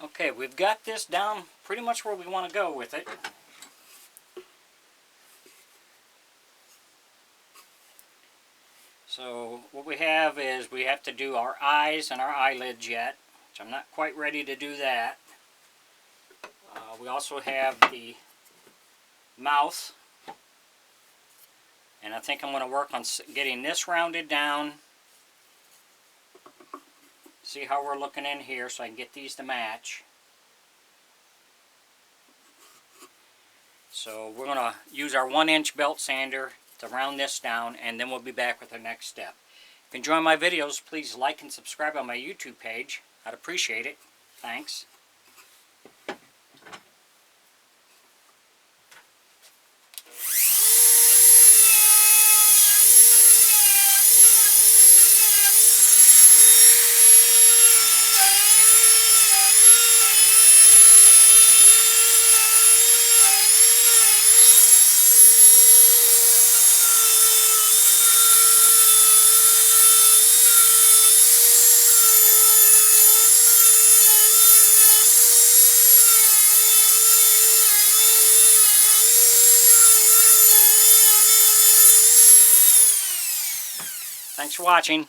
Okay, we've got this down pretty much where we want to go with it. So what we have is we have to do our eyes and our eyelids yet, which I'm not quite ready to do that. We also have the mouth, and I think I'm going to work on getting this rounded down. See how we're looking in here so I can get these to match. So we're going to use our 1-inch belt sander to round this down, and then we'll be back with the next step. If you enjoy my videos, please like and subscribe on my YouTube page. I'd appreciate it. Thanks. Thanks for watching.